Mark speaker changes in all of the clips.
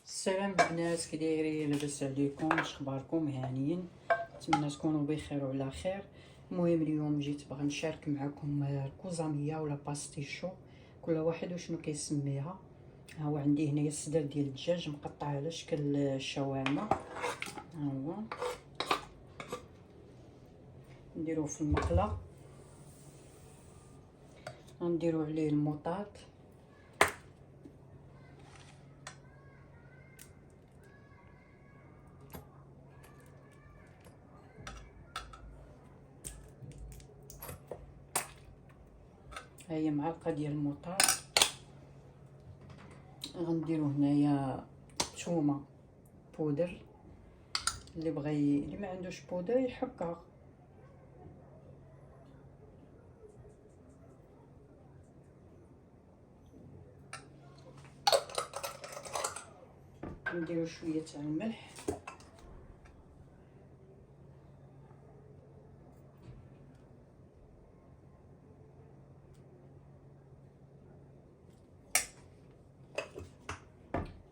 Speaker 1: السلام البنات، كي دايرين؟ لاباس عليكم؟ واش اخباركم؟ هانيين؟ نتمنى تكونوا بخير وعلى خير. المهم اليوم جيت باغا نشارك معكم الكوزاميه ولا باستيشو، كل واحد وشنو كيسميها. ها هو عندي هنايا الصدر ديال الدجاج مقطع على شكل الشاورما. ها هو نديروه في المقله، غنديروا عليه الموطاط، هي معلقه ديال الموطاط. غنديروا هنايا ثومه بودر، اللي ما عندوش بودر يحكها. نديرو شويه تاع الملح،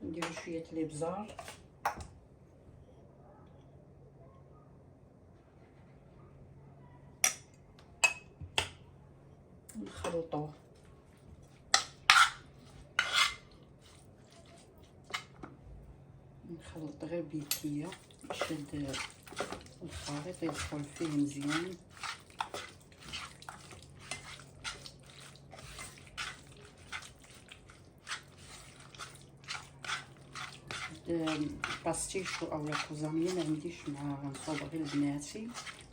Speaker 1: نديرو شويه الابزار، نخلطوه. نخلط غير بيديا باش هاد الخليط يدخل فيه مزيان. الباستيشو او الكوزاميه ما عنديش معاه، غنصوب غير لبناتي.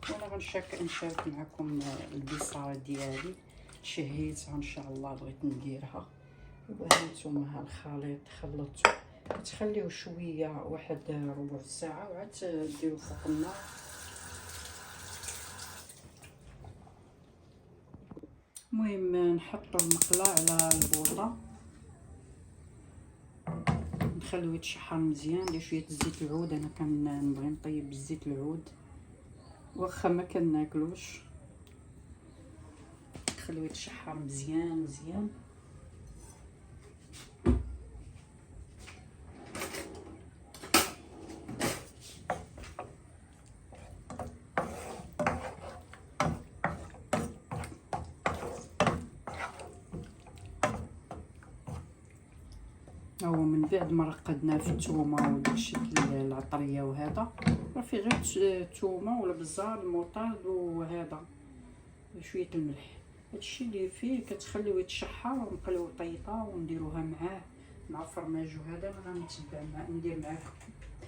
Speaker 1: وانا غنشارك معكم البصاره ديالي، شهيتها ان شاء الله، بغيت نديرها. وهانتوما ها الخليط خلطته، تخليوه شويه واحد ربع ساعه وعاد ديروا فوق النار. المهم نحطوا المقله على البوطه، نخليوه يتشحر مزيان. ندير شويه زيت العود، انا كنبغي نطيب بالزيت العود واخا ما كناكلوش. نخليوه يتشحر مزيان مزيان. هو من بعد ما رقدنا في الثومه وداكشي العطريه وهذا، صافي غير الثومه ولا بزار الموطاد وهذا شويه الملح، هادشي اللي فيه كتخليوه يتشحر. ونقليو طيطه ونديروها معاه مع فرماج وهذا. غنتبع ندير معاكم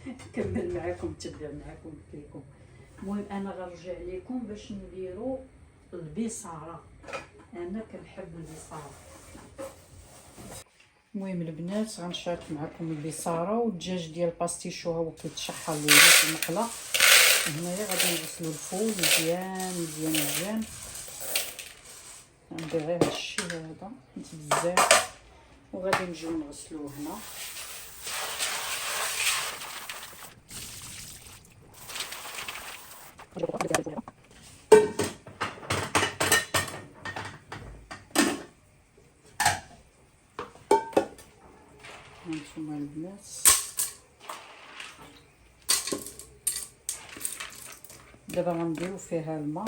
Speaker 1: نكمل معاكم، نتبع معاكم لكم. المهم انا غنرجع لكم باش نديرو البصاره. انا كنحب البصاره. المهم البنات غنشارك معكم البصاره والدجاج ديال الباستيشو، هو كيتشحر ليا في المقله. هنايا غادي نغسلو الفول مزيان مزيان مزيان. ندير غير هادشي هذا حيت بزاف، وغادي نجيو نغسلوه هنا. هانتوما البنات دابا غنديرو فيها الماء،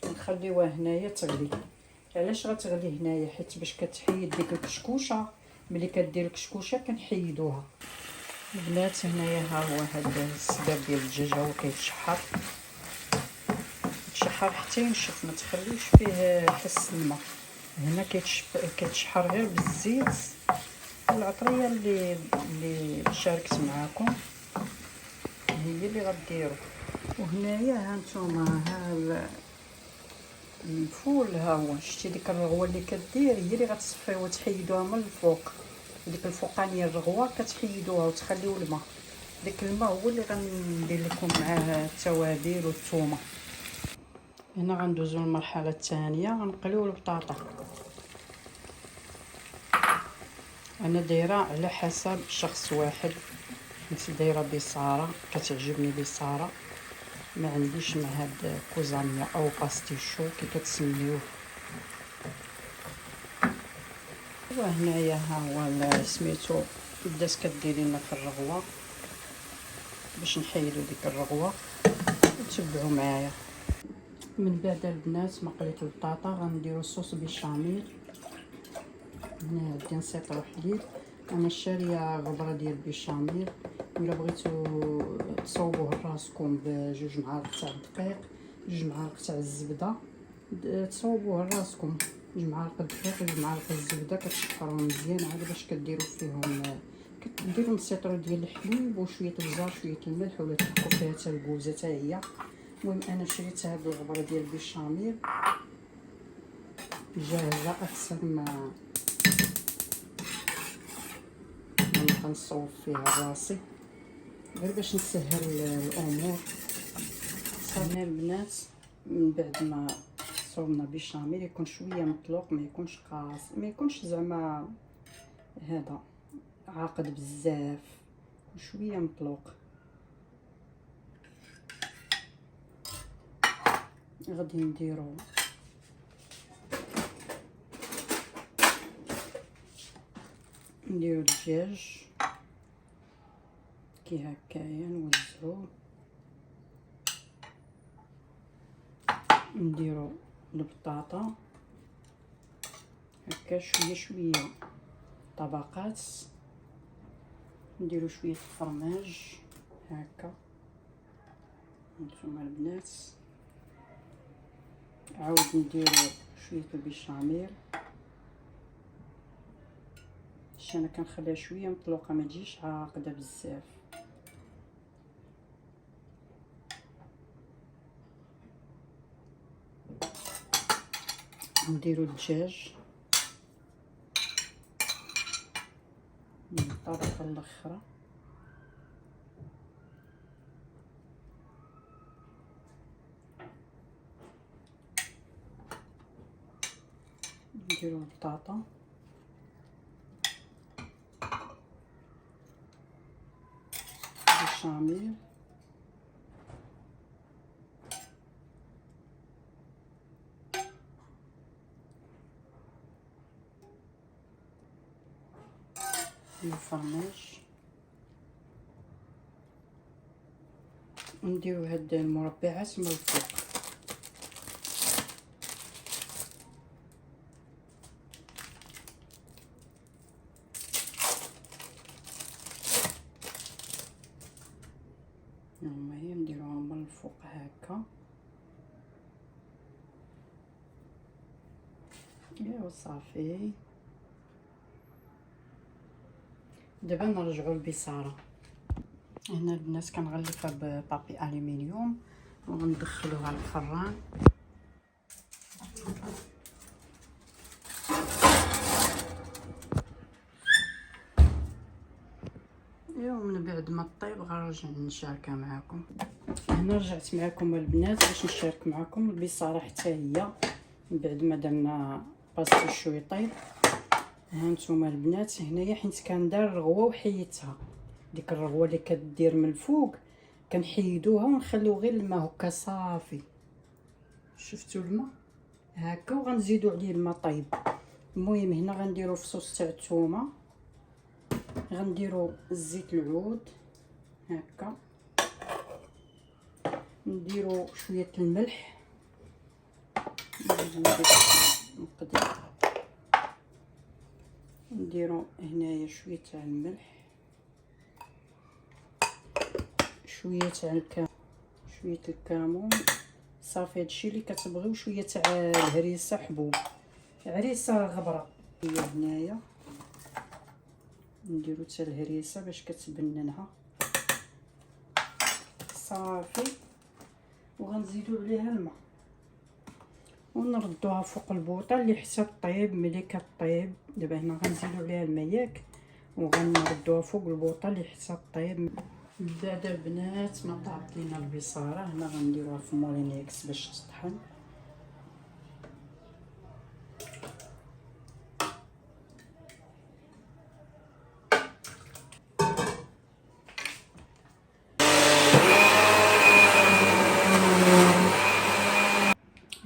Speaker 1: نخليوها هنايا تغلي. علاش غتغلي هنايا؟ حيت باش كتحيد ديك الكشكوشه. ملي كدير الكشكوشه كنحيدوها. البنات هنايا ها هو هذا الصدر ديال الدجاج هو كيتشحر حتى ينشف، ما تخليوش فيه حس الماء. هنا كيتشحر غير بالزيت والعطريه اللي شاركت معاكم، هي اللي غديروا. وهنايا هانتوما ها الفول، ها هو شتي ديك الرغوه اللي كدير هي اللي غتصفيوها وتحيدوها من الفوق. ديك الفوقانيه الرغوه كتحيدوها وتخليو الماء. داك الماء هو اللي غندير لكم معاه التوابل والثومه. هنا غندوزو للمرحله الثانيه، غنقليو البطاطا. انا دايره على حسب شخص واحد، كنت دايره بصاره، كتعجبني بصاره. ما عنديش مع هاد كوزانيا او باستيشو كي كتسميوه. وهنايا ها هو سميتو بدات كدير لنا في الرغوه باش نحيدو ديك الرغوه وتبعوا معايا. من بعد البنات ما قليت البطاطا غنديرو صوص بيشاميل. هنا عندي نسيطرو حليب، انا شاريه غبره ديال البيشاميل. الا بغيتو تصوبوه راسكم بجوج معالق تاع الدقيق، جوج معالق تاع الزبده، تصوبوه راسكم. جوج معالق الدقيق وجوج معالق الزبده كتشفروهم مزيان عاد باش كديروا فيهم، كديروا نسيطرو ديال الحليب وشويه الزهر شويه الملح، ولا تحطوا فيها حتى الكوزه حتى هي. المهم انا شريت هاد الغبره ديال البيشاميل جاهزه اكثر ما نبقى نصوب فيها راسي، غير باش نسهل الامور. صافي البنات، من بعد ما صوبنا بيشاميل يكون شويه مطلوق، ما يكونش قاص، ما يكونش زعما هذا عاقد بزاف، وشويه مطلوق. غادي نديرو الدجاج كي هكايا، نوزعوه، نديرو البطاطا هكا شويه شويه طبقات، نديرو شويه الفرماج هكا نتوما البنات، عاود نديرو شويه البيشاميل. انا كنخليها شويه مطلوقه ما تجيش عاقده بزاف. نديرو الدجاج من الطبقه الاخرى، نديرو البطاطا، البيشاميل، الفرماج، نديرو هاد المربعات من الفوق. هما هي نديروهم من الفوق هكا. ايوا صافي. دابا نرجعوا للبصاره. هنا البنات كنغلفها ببابي الومنيوم وغندخلوها للفران. ايوا من بعد ما طيب غنرجع نشاركها معكم. هنا رجعت معكم البنات باش نشارك معكم البصاره حتى هي من بعد ما درنا باستيشو يطيب. ها نتوما البنات هنايا حيت كندار الرغوه وحيدتها، ديك الرغوه اللي كدير من الفوق كنحيدوها ونخليو غير الماء هكا صافي. شفتوا الماء هكا وغنزيدو عليه الماء طيب. المهم هنا غنديرو فصوص تاع الثومه، غنديرو الزيت العود هكا، نديرو شويه الملح، نقدر نديرو هنايا شويه تاع الملح، شويه تاع شويه الكمون. صافي هادشي اللي كتبغيو. شويه تاع الهريسه حبوب، عريسه غبره هي هنايا، نديرو حتى الهريسه باش كتبننها صافي. وغنزيدو عليها الماء ونردوها فوق البوطه اللي حتى طيب. ملي كطيب دابا هنا غنزيدو عليها الماء ياك، وغنردوها فوق البوطه اللي حتى طيب. من بعد البنات ما طابت لينا البصاره، هنا غنديروها في مولينيكس باش تطحن.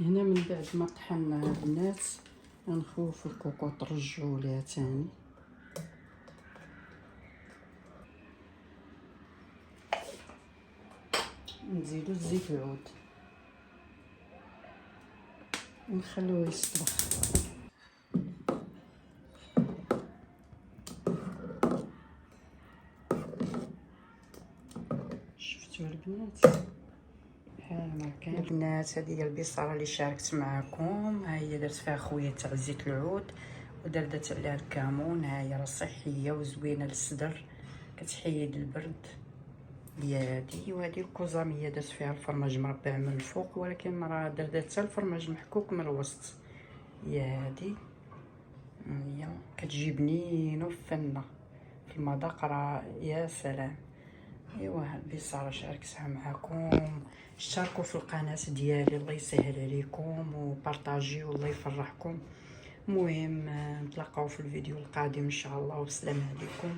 Speaker 1: هنا من بعد ما طحنا البنات نخوف الكوكوط نرجعوا ليها تاني. نزيدو الزيت العود ونخلوه يسبخ. شفتوا البنات بحال ما كاين. البنات هذه هي البصاره اللي شاركت معكم، ها هي درت فيها خويه تاع زيت العود ودردت عليها الكمون. ها هي راه صحيه وزوينه للصدر كتحيد البرد. هي هادي، وهادي الكوزاميه درت فيها الفرماج مربع من الفوق، ولكن راه دردت حتى الفرماج محكوك من الوسط. هي هادي هي كتجي بنينه وفنه في المذاق، راه يا سلام. ايوا البصاره شاركتها معكم. اشتركوا في القناه ديالي الله يسهل عليكم، وبارطاجيو الله يفرحكم. المهم نتلاقاو في الفيديو القادم ان شاء الله، والسلام عليكم.